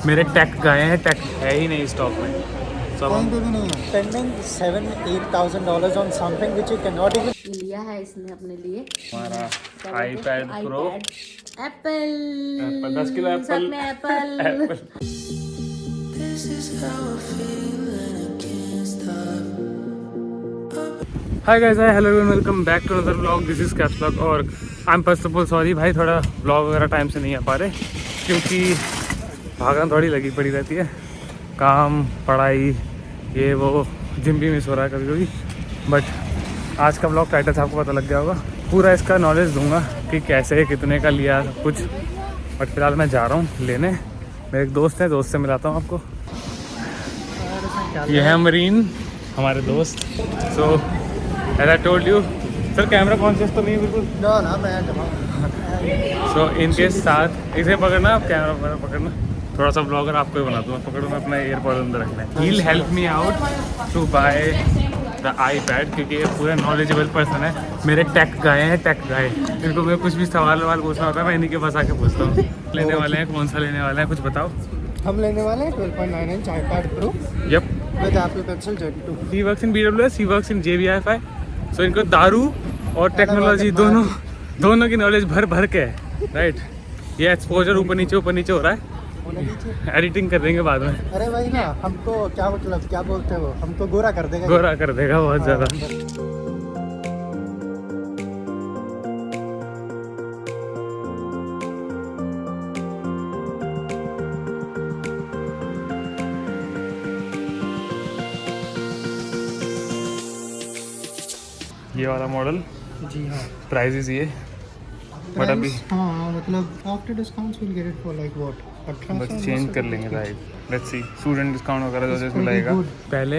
मेरे टैक गए हैं, टैक है ही नहीं स्टॉक में। सब कहीं पे भी नहीं है। Spending $7,000-8,000 on something which you cannot even लिया है इसने अपने लिए हमारा iPad Pro Apple 10 kilo apple साथ में apple hi guys, hi hello everyone, welcome back to another vlog. This is Caps vlog और I am first of all sorry भाई, थोड़ा व्लॉग वगैरह टाइम से नहीं आ पा रहे क्योंकि भागना थोड़ी लगी पड़ी रहती है। काम, पढ़ाई, ये वो, जिम भी मिस हो रहा है कभी कभी। बट आज का व्लॉग टाइटल से आपको पता लग गया होगा। पूरा इसका नॉलेज दूंगा कि कैसे कितने का लिया सब कुछ। बट फिलहाल मैं जा रहा हूँ लेने। मेरे एक दोस्त है, दोस्त से मिलाता हूँ आपको। ये है अमरीन, हमारे दोस्त। So as I told you, sir camera conscious तो नहीं है बिल्कुल? ना मैं सो इनके साथ इसे पकड़ना, आप कैमरा वगैरह पकड़ना, थोड़ा सा ब्लॉगर आपको ही बना दूँ। पकड़ो, मैं अपना एयरपॉड अंदर रखना है। He help me out to buy the iPad क्योंकि ये पूरा नॉलेजेबल पर्सन है। मेरे टैक गए हैं, टैक गए। इनको मैं कुछ भी सवाल पूछना होता है, मैं इन्हीं के पास आके पूछता हूँ। लेने वाले हैं, कौन सा लेने वाले हैं, कुछ बताओ। हम लेने वाले हैं 12.9 inch iPad Pro yup, with Apple Pencil Gen 2। he works in BWS, he works in JBI-FI। सो इनको दारू और टेक्नोलॉजी दोनों की नॉलेज भर के है, राइट। ये एक्सपोजर ऊपर नीचे हो रहा है, एडिटिंग कर देंगे बाद में। अरे भाई ना, हमको क्या मतलब, क्या बोलते हो, हमको गोरा कर देगा। गोरा कर देगा बहुत ज़्यादा। ये वाला मॉडल, जी हाँ। प्राइजेस ये, बट अभी हाँ मतलब after discounts will get it for like what, 1800। बस चेंज कर लेंगे, right. Let's see, student discount वगैरह जो इसमें लगेगा। पहले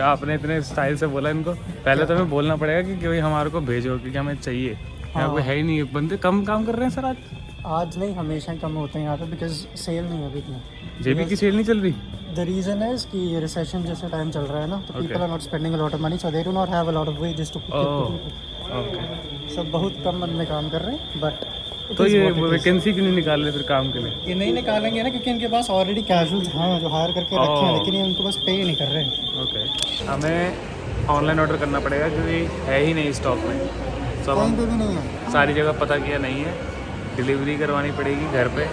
आपने इतने स्टाइल से बोला इनको, पहले तो हमें बोलना पड़ेगा कि भाई हमारे को भेजो क्योंकि हमें चाहिए। यहाँ पे है ही नहीं, बंदे कम काम कर रहे हैं सर आज नहीं, हमेशा कम होते हैं यहाँ पे बिकॉज सेल नहीं है अभी इतना। जेबी की सेल नहीं चल रही। द रीजन इज कि ये रिसेशन जैसा टाइम चल रहा है ना, तो people are not spending a lot of money, so they do not have a lot of wages to okay, सब बहुत कम बंदे काम कर रहे हैं। बट तो ये वैकेंसी क्यों नहीं निकाल रहे फिर काम के लिए? ये नहीं निकालेंगे ना क्योंकि इनके पास ऑलरेडी कैजुअल्स हैं जो हायर करके रखे हैं, लेकिन ये उनको बस पे नहीं कर रहे हैं। ओके, हमें ऑनलाइन ऑर्डर करना पड़ेगा क्योंकि है ही नहीं स्टॉक में। सब कहीं पे भी नहीं है। सारी जगह पता किया, नहीं है। डिलीवरी करवानी पड़ेगी घर पे,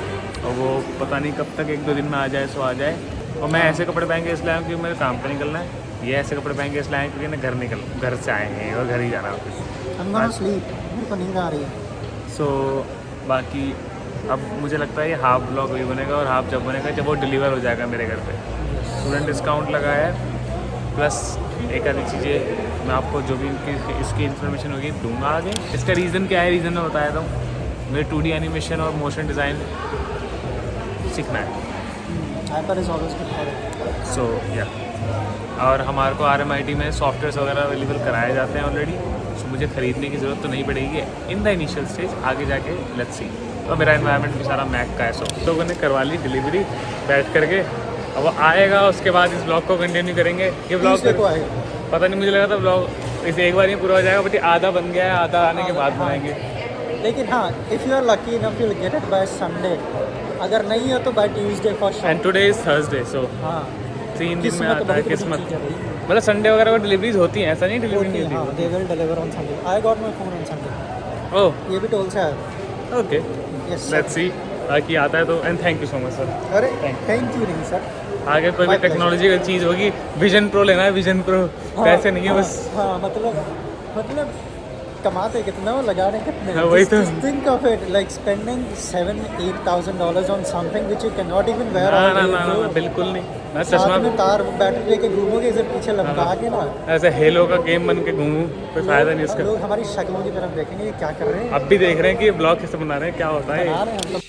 और वो पता नहीं कब तक, 1-2 दिन में आ जाए सो आ जाए। और मैं ऐसे कपड़े पहन के इसलिए आया क्योंकि मेरे काम पे निकलना है। ये ऐसे कपड़े पहन के इसलिए आए क्योंकि मैं घर से आए हैं और घर ही जाना है ऑफिस। I'm gonna sleep, मेरे को नींद आ रही है। सो बाकी अब मुझे लगता है ये हाफ ब्लॉग भी बनेगा, और हाफ जब बनेगा जब वो डिलीवर हो जाएगा मेरे घर पे। स्टूडेंट डिस्काउंट लगा है, प्लस एक आधी चीज़ें मैं आपको जो भी इसकी इन्फॉर्मेशन होगी दूंगा आगे। इसका रीज़न क्या है, रीज़न मैं बताया था। मुझे 2D एनिमेशन और मोशन डिज़ाइन सीखना है। iPad is always good for it। सो या, और हमारे को RMIT में सॉफ्टवेयर वगैरह अवेलेबल कराए जाते हैं ऑलरेडी। सो मुझे ख़रीदने की ज़रूरत तो नहीं पड़ेगी इन द इनिशियल स्टेज, आगे जाके लेट्स सी। और मेरा एनवायरनमेंट भी सारा मैक का है। सो लोगों ने करवा ली डिलीवरी बैठ करके, अब वो आएगा उसके बाद इस ब्लॉग को कंटिन्यू करेंगे। ये ब्लॉग को आएगा पता नहीं, मुझे लगा था ब्लॉग इसे एक बार ही पूरा हो जाएगा, बट ये आधा बन गया है, आधा आने के बाद बनाएंगे। लेकिन हाँ, if you are lucky enough you will get it by Sunday, अगर नहीं हो तो by Tuesday for sure. And today is Thursday, so हाँ 3 दिन में आता है किस्मत। मतलब संडे वगैरह को डिलीवरीज होती हैं, ऐसा नहीं डिलीवरी नहीं होती। They will deliver on Sunday. I got my phone on Sunday. Oh, ये भी टोल से आया। Okay, yes let's see. बाकी आता है तो, and thank you so much sir. अरे थैंक यू नहीं सर। आगे कोई भी टेक्नोलॉजिकल चीज़ होगी, विजन प्रो लेना है, विजन प्रो। पैसे नहीं है बस। हाँ मतलब कमाते कितना हो, लगा रहे कितने। हाँ, वही तो। Think of it like spending $7,000-8,000 on something which you can not even wear. ना, बिल्कुल नहीं। मैं चश्मा में तार बैटरी लेके घूमोगे, इसे पीछे लटका के ना, ऐसे हेलो का गेम बन के घूमूं, कोई फायदा नहीं इसका। लोग हमारी शक्लों की तरफ देखेंगे ये क्या कर रहे हैं। अब भी देख रहे हैं कि ये ब्लॉग कैसे बना रहे हैं, क्या होता है। बना रहे हैं मतलब।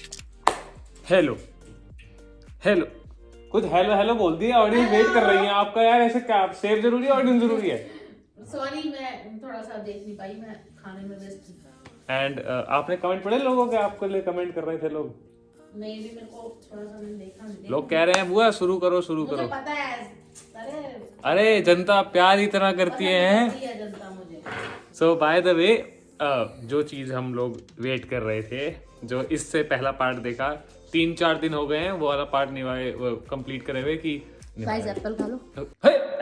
हेलो हेलो, कुछ हेलो हेलो बोल दिया, ऑडियंस वेट कर रही है आपका। यार ऐसे क्या, सेव जरूरी है, ऑडियंस जरूरी है? सॉरी, मैं थोड़ा सा देख नहीं पाई, मैं खाने में व्यस्त थी। एंड आपने कमेंट पढ़े लोगों के, आपके लिए कमेंट कर रहे थे लोग? नहीं, भी मेरे को थोड़ा सा मैंने देखा। लोग कह रहे हैं बुआ शुरू करो शुरू मुझे करो। पता है। अरे जनता प्यार इतना करती है। जनता मुझे। सो बाय द वे, जो चीज़ हम लोग वेट कर रहे थे, जो इससे पहला पार्ट देखा 3-4 दिन हो गए हैं वो वाला पार्ट निभाए, वो कंप्लीट करे हुए कि गाइस एप्पल खा लो।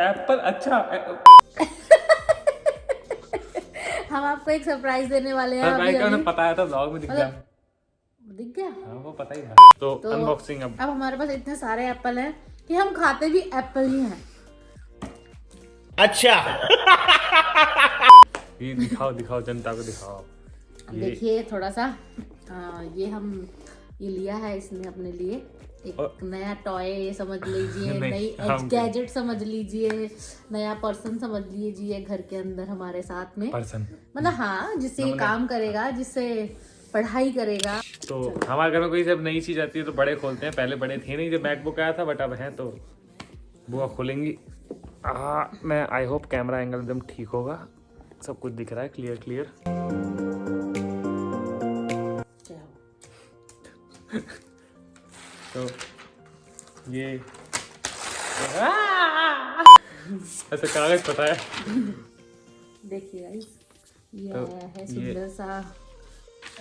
एप्पल अच्छा हम आपको एक सरप्राइज देने वाले हैं भाई अभी का अभी। पता है, तो ब्लॉग में दिख गया। दिख गया? हाँ वो पता ही था। तो तो अनबॉक्सिंग अब हमारे पास इतने सारे एप्पल हैं कि हम खाते भी एप्पल ही हैं। अच्छा। ये दिखाओ जनता को दिखाओ। देखिए थोड़ा सा ये लिया है इसने अपने लिए एक नया टॉय समझ लीजिए, नई गैजेट समझ लीजिए, नया पर्सन समझ लीजिए घर के अंदर हमारे साथ में पर्सन, मतलब हाँ जिससे ये काम करेगा, जिससे पढ़ाई करेगा। तो हमारे घर में कोई जब नई चीज आती है तो बड़े खोलते हैं। पहले बड़े थे नहीं जब मैकबुक आया था, बट अब है तो बुआ खोलेंगी। मैं आई होप कैमरा एंगल एकदम ठीक होगा, सब कुछ दिख रहा है क्लियर। तो ये ऐसा कागज पता है। देखिए गाइस ये तो है सुंदर सा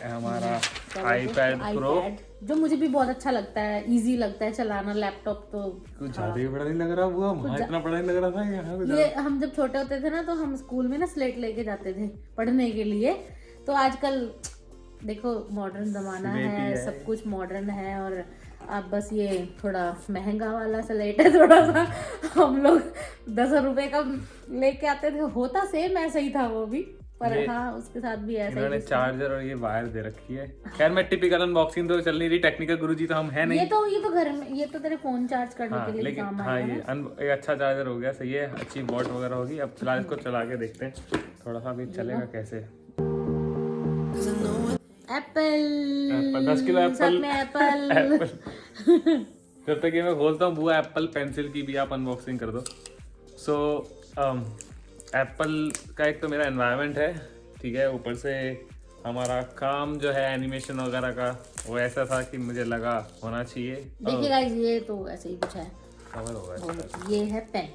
हमारा iPad Pro, जो मुझे भी बहुत अच्छा लगता है, इजी लगता है चलाना। लैपटॉप तो कुछ ज्यादा ही बड़ा नहीं लग रहा हुआ, वहाँ इतना बड़ा नहीं लग रहा था यहाँ ये हम जब छोटे होते थे ना तो हम स्कूल में ना स्लेट लेके जाते थे पढ़ने के लिए। तो आजकल देखो मॉडर्न जमाना है, सब कुछ मॉडर्न है और अब बस ये थोड़ा महंगा वाला स्लेट है थोड़ा सा। हम लोग 10 रुपए का लेके आते थे, होता सेम ऐसा ही था वो भी, पर हाँ उसके साथ भी ऐसा इन्होंने चार्जर और ये वायर दे रखी है। खैर मैं टिपिकल अनबॉक्सिंग तो चल नहीं रही, टेक्निकल गुरुजी तो हम है नहीं। ये तो घर में, ये तो तेरे फोन चार्ज करने के लिए काम आएगा। ये एक अच्छा चार्जर हो गया, सही है, अच्छी बॉट वगैरह होगी। अब फिलहाल इसको चला के देखते हैं थोड़ा सा भी चलेगा कैसे। एप्पल 10 किलो साथ में एप्पल। जब तक ये मैं खोलता हूँ बुआ एप्पल पेंसिल की भी आप अनबॉक्सिंग कर दो। सो एप्पल का एक तो मेरा एनवायरनमेंट है, ठीक है, ऊपर से हमारा काम जो है एनिमेशन वगैरह का वो ऐसा था कि मुझे लगा होना चाहिए। देखिए गाइस ये तो ऐसे ही कुछ है, कवर होगा और ये है पेन,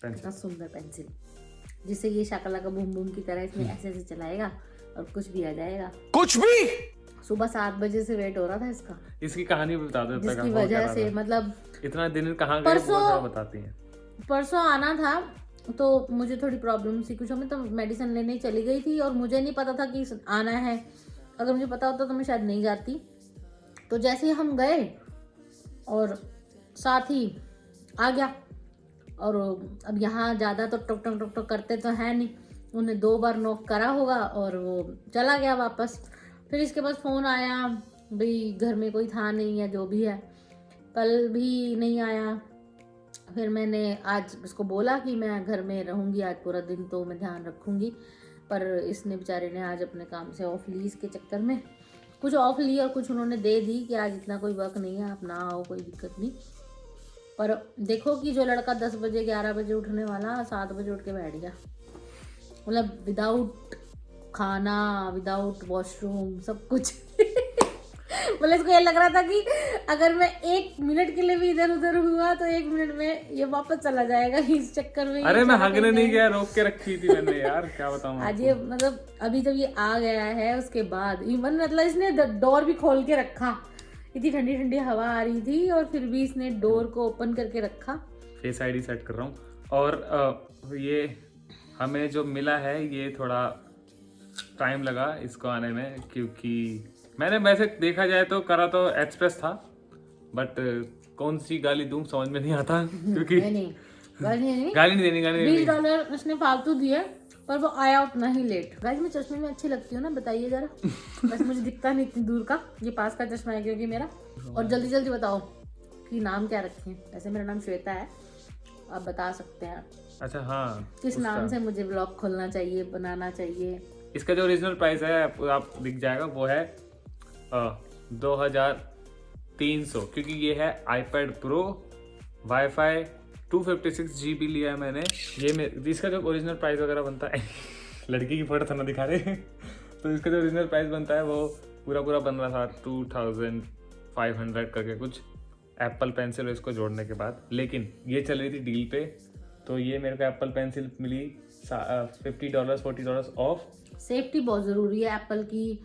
इतना सुंदर पेंसिल जिससे ये शाकला का बूम बूम की तरह इसमें ऐसे ऐसे चलाएगा और कुछ भी आ जाएगा। कुछ भी सुबह 7 बजे से वेट हो रहा था इसका। इसकी कहानी बता दो, जिसकी वजह से मतलब इतना दिन कहाँ गए वो बताती हैं। परसों आना था तो मुझे थोड़ी प्रॉब्लम सी कुछ हमें, तो मेडिसिन लेने चली गई थी और मुझे नहीं पता था कि आना है। अगर मुझे पता होता तो मैं शायद नहीं जाती। तो जैसे ही हम गए और साथ ही आ गया, और अब यहाँ ज़्यादा तो टक टक टक टक करते तो है नहीं, उन्हें 2 बार नॉक करा होगा और वो चला गया वापस। फिर इसके बाद फ़ोन आया भाई घर में कोई था नहीं या जो भी है, कल भी नहीं आया। फिर मैंने आज उसको बोला कि मैं घर में रहूँगी आज पूरा दिन, तो मैं ध्यान रखूँगी, पर इसने बेचारे ने आज अपने काम से ऑफ ली। इसके चक्कर में कुछ ऑफ ली और कुछ उन्होंने दे दी कि आज इतना कोई वर्क नहीं है, आप ना आओ, कोई दिक्कत नहीं। पर देखो कि जो लड़का 10 बजे 11 बजे उठने वाला 7 बजे उठ के बैठ गया, मतलब विदाउट खाना, विदाउट वॉशरूम, सब कुछ। मतलब इसको ये लग रहा था कि अगर मैं 1 मिनट के लिए भी इधर उधर हुआ तो 1 मिनट में ये वापस चला जाएगा। इस चक्कर में अरे मैं हगने नहीं गया, रोक के रखी थी मैंने यार, क्या बताऊं आज ये मतलब अभी जब ये आ गया है उसके बाद इवन मतलब इसने डोर भी खोल के रखा, इतनी ठंडी ठंडी हवा आ रही थी और फिर भी इसने डोर को ओपन करके रखा। फेस आईडी सेट कर रहा हूँ। और ये हमें जो मिला है ये थोड़ा टाइम लगा इसको आने में, क्योंकि मैंने वैसे देखा जाए तो करा तो एक्सप्रेस था, बट कौन सी गाली दूं समझ में नहीं आता, क्योंकि गाली नहीं देनी। $20 उसने फालतू दिए पर वो आया उतना ही लेट। गाइस मैं चश्मे में अच्छी लगती हूँ ना, बताइए जरा। बस मुझे दिखता नहीं इतनी दूर का, ये पास का चश्मा है क्योंकि मेरा। और जल्दी जल्दी बताओ कि नाम क्या रखें। वैसे मेरा नाम श्वेता है, आप बता सकते हैं। अच्छा हाँ, किस नाम से मुझे ब्लॉग खोलना चाहिए, बनाना चाहिए? इसका जो ओरिजिनल प्राइस है आप दिख जाएगा, वो है 2300, क्योंकि ये है iPad Pro वाईफाई 256 GB लिया है मैंने। ये इसका जो ओरिजिनल प्राइस वगैरह बनता है लड़की की फोटो तो ना दिखा रहे तो इसका जो ओरिजिनल प्राइस बनता है वो पूरा बन रहा था 2500 करके कुछ, एप्पल पेंसिल इसको जोड़ने के बाद। लेकिन ये चल रही थी डील पे, तो ये मेरे को एप्पल पेंसिल मिली $50 $40 ऑफ। सेफ्टी बहुत ज़रूरी है एप्पल की,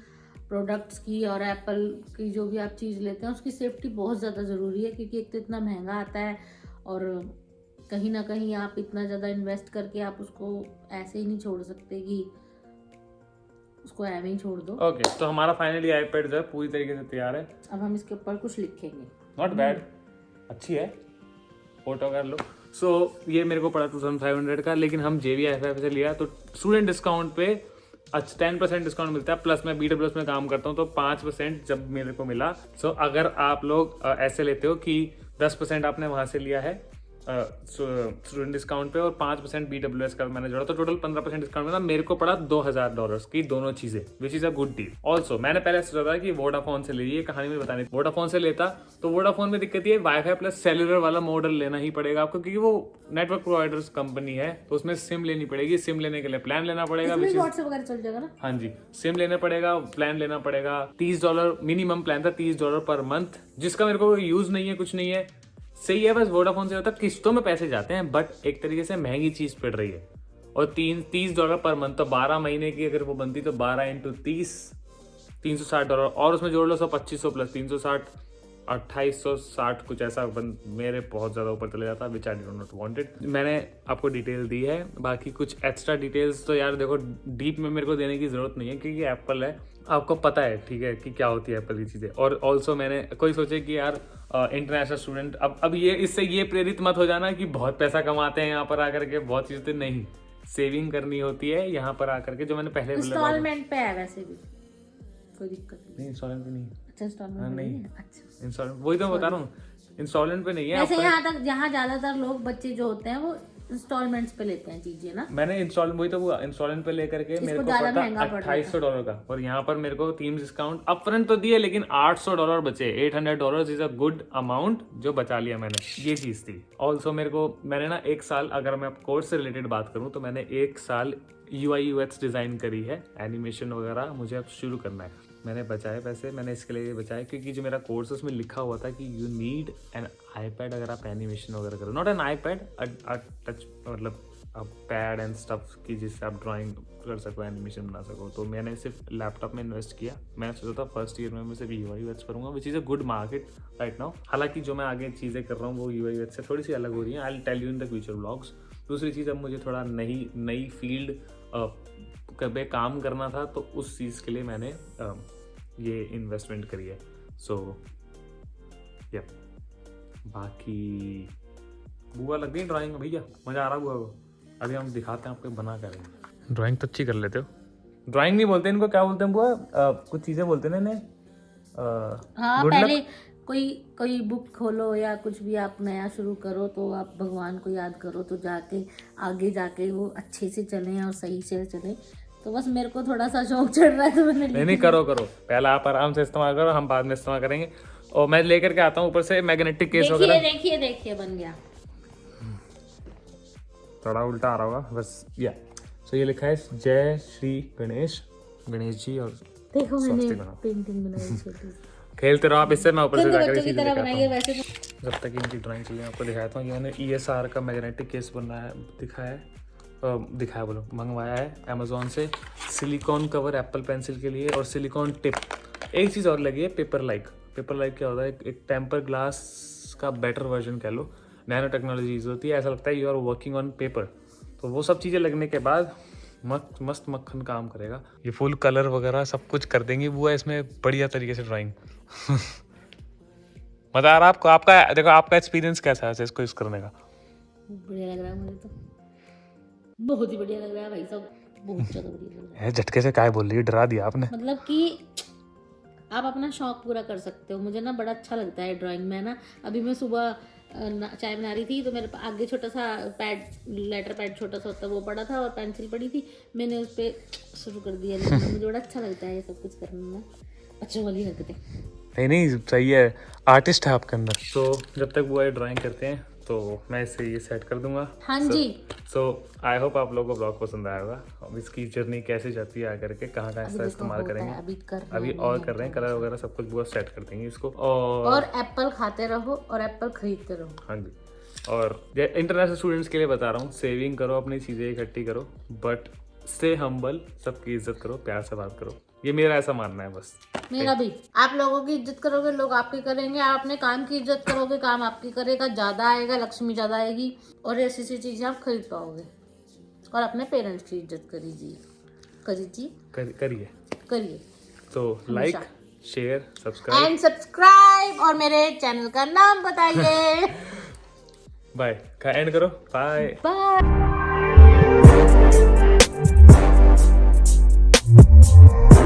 प्रोडक्ट्स की और एप्पल की जो भी आप चीज़ लेते हैं उसकी सेफ्टी बहुत ज़्यादा ज़रूरी है, क्योंकि एक तो इतना महंगा आता है और कहीं ना कहीं आप इतना ज़्यादा इन्वेस्ट करके आप उसको ऐसे ही नहीं छोड़ सकते कि उसको ऐसे ही छोड़ दो। ओके, तो हमारा फाइनली आईपैड जो है पूरी तरीके से तैयार है। अब हम इसके ऊपर कुछ लिखेंगे। नॉट बैड, अच्छी है, फोटो कर लो। सो ये मेरे को पड़ा 2500 का, लेकिन हम JVFF से लिया तो स्टूडेंट डिस्काउंट पे 10% डिस्काउंट मिलता है, प्लस मैं BWS में काम करता हूँ तो 5% जब मेरे को मिला। सो अगर आप लोग ऐसे लेते हो कि 10% आपने वहाँ से लिया है स्टूडेंट डिस्काउंट पे और 5% BWS का मैंने जोड़ा, तो टोटल 15% डिस्काउंट मिला। मेरे को पड़ा $2000 की दोनों चीजें, which is a good deal. Also मैंने पहले सोचा था कि वोडाफोन से लीजिए, कहानी मुझे बतानी। वोडाफोन से लेता तो वोडाफोन में दिक्कत ये वाईफाई प्लस सेलुलर वाला मॉडल लेना ही पड़ेगा आपको, क्योंकि वो नेटवर्क प्रोवाइडर्स कंपनी है, तो उसमें सिम लेनी पड़ेगी। सिम लेने के लिए प्लान लेना पड़ेगा, व्हाट्सएप वगैरह चल जाएगा ना। हाँ जी, सिम लेना पड़ेगा, प्लान लेना पड़ेगा। $30 मिनिमम प्लान था, $30 पर मंथ, जिसका मेरे को यूज नहीं है, कुछ नहीं है, सही है। बस वोडाफोन से होता किस्तों में पैसे जाते हैं, बट एक तरीके से महंगी चीज पड़ रही है। और $30 पर मंथ, तो 12 महीने की अगर वो बनती तो 12 × 30 $360, और उसमें जोड़ लो 2500 प्लस 360 2860 कुछ ऐसा मेरे बहुत ज़्यादा ऊपर चले जाता, विच आई डोंट नॉट वांटेड। मैंने आपको डिटेल दी है, बाकी कुछ एक्स्ट्रा डिटेल्स तो यार देखो डीप में मेरे को देने की ज़रूरत नहीं है, क्योंकि एप्पल है, आपको पता है ठीक है कि क्या होती है एप्पल की चीज़ें। और ऑल्सो मैंने कोई सोचे कि यार इंटरनेशनल स्टूडेंट, अब ये इससे ये प्रेरित मत हो जाना कि बहुत पैसा कमाते हैं यहाँ पर आकर के, बहुत चीज़ें तो नहीं, सेविंग करनी होती है यहाँ पर आकर के, जो मैंने पहले इंस्टॉलमेंट पे है, वैसे भी कोई दिक्कत नहीं, इंस्टॉलमेंट पे नहीं। अच्छा, इंस्टॉलमेंट नहीं, अच्छा, इंस्टॉलमेंट वही तो बता रहा हूँ, इंस्टॉलमेंट पे नहीं है। वैसे यहाँ तक जहाँ ज्यादातर लोग बच्चे जो होते हैं वो इंस्टॉलमेंट्स पे लेते हैं चीजें ना। मैंने इंस्टॉलमेंट पे लेकर के मेरे को पड़ा $2800 का, और यहाँ पर मेरे को थीम्स डिस्काउंट अपफ्रंट तो दिए, लेकिन $800 बचे। $800 इज अ गुड अमाउंट जो बचा लिया मैंने, ये चीज थी। ऑल्सो मैंने ना 1 साल, अगर मैं कोर्स से रिलेटेड बात करूँ तो मैंने 1 साल UI UX डिजाइन करी है, एनिमेशन वगैरह मुझे अब शुरू करना है। मैंने बचाए पैसे, मैंने इसके लिए बचाए क्योंकि जो मेरा कोर्स है उसमें लिखा हुआ था कि यू नीड एन iPad अगर आप एनिमेशन वगैरह करो, नॉट एन iPad, टच मतलब पैड एंड स्टफ की जिससे आप ड्राइंग कर सको, एनिमेशन बना सको। तो मैंने सिर्फ लैपटॉप में इन्वेस्ट किया। मैंने सोचा था फर्स्ट ईयर में मैं सिर्फ UI UX करूँगा, which is a good market right now. हालांकि जो मैं आगे चीज़ें कर रहा हूँ वो UI UX से थोड़ी सी अलग हो रही हैं, I will tell you in the future vlogs. दूसरी चीज़, अब मुझे थोड़ा नई फील्ड पे काम करना था, तो उस चीज़ के लिए मैंने ये इन्वेस्टमेंट करी है। सो या बाकी बुआ लग गई ड्राइंग में भैया, मज़ा आ रहा बुआ को। अभी हम दिखाते हैं आपको बना करेंगे। ड्राइंग तो अच्छी कर लेते हो। ड्राइंग नहीं बोलते इनको, क्या बोलते हैं बुआ? कुछ चीज़ें बोलते हैं इन्हें। हाँ, पहले कोई बुक खोलो या कुछ भी आप नया शुरू करो तो आप भगवान को याद करो, तो जाके आगे जाके वो अच्छे से चले और सही से चले। तो बस मेरे को थोड़ा सा शौक चढ़ रहा है, तो मैंने नहीं करो पहले आप आराम से इस्तेमाल करो, हम बाद में इस्तेमाल करेंगे। और मैं लेकर के आता हूँ ऊपर से मैग्नेटिक केस वगैरह। देखिए बन गया, थोड़ा उल्टा आ रहा होगा बस। या सो ये लिखा है जय श्री गणेश जी, और देखो मैंने पेंटिंग बनाई छोटी। खेलते रहो आप इससे, मैं ऊपर से जाकर की तरह बनाइए वैसे तो। जब तक इनकी ड्राइंग चलिए आपको दिखाता हूँ। ये मैंने ESR का मैग्नेटिक केस दिखाया बोलो मंगवाया है अमेजोन से। सिलिकॉन कवर एप्पल पेंसिल के लिए और सिलिकॉन टिप। एक चीज़ और लगी है, पेपर लाइक क्या होता है? एक टेम्पर ग्लास का बेटर वर्जन कह लो, नैनो टेक्नोलॉजी यूज होती है, ऐसा लगता है you are working on paper. तो वो सब चीज़ें लगने के बाद मस्त मक्खन काम करेगा। ये फुल कलर वगैरह सब कुछ कर देंगी बुआ इसमें बढ़िया तरीके से ड्राइंग। मजा आ रहा आपको? देखो आपका एक्सपीरियंस कैसा है इसको यूज करने का? बढ़िया लग रहा है मुझे तो, बहुत ही बढ़िया लग रहा है भाई साहब, बहुत ज्यादा बढ़िया लग रहा है। झटके से काय बोल रही है, डरा दिया आपने। मतलब कि आप अपना शौक पूरा कर सकते हो। मुझे ना बड़ा अच्छा लगता है ड्राइंग में ना। अभी मैं सुबह चाय बना रही थी तो मेरे आगे छोटा सा लेटर पैड छोटा सा होता है वो पड़ा था और पेंसिल पड़ी थी, मैंने उस पर शुरू कर दिया। मुझे बड़ा अच्छा लगता है ये सब कुछ करने में, बच्चों वाली हरकतें। नहीं सही है, आर्टिस्ट है आपके अंदर। तो जब तक वो ड्राइंग करते हैं तो मैं इसे ये सेट कर दूंगा। हाँ जी। सो आई होप आप लोगों को ब्लॉग पसंद आया होगा। अब इसकी जर्नी कैसे जाती है आकर के, कहाँ इसका इस्तेमाल करेंगे, अभी और कर रहे हैं, कलर वगैरह सब कुछ बहुत सेट कर देंगे इसको। और एप्पल खाते रहो और एप्पल खरीदते रहो। हाँ जी, और इंटरनेशनल स्टूडेंट्स के लिए बता रहा हूँ, सेविंग करो, अपनी चीज़ें इकट्ठी करो, बट स्टे हम्बल, सबकी इज्जत करो, प्यार से बात करो। ये मेरा ऐसा मानना है बस। मेरा भी। आप लोगों की इज्जत करोगे, लोग आपकी करेंगे। आप अपने काम की इज्जत करोगे, काम आपकी करेगा, ज्यादा आएगा, लक्ष्मी ज्यादा आएगी और ऐसी ऐसी चीजें आप खरीद पाओगे। और अपने पेरेंट्स की इज्जत करिए करिए। तो like, share, subscribe and subscribe और मेरे चैनल का नाम बताइए। बाय। एंड करो। Bye bye.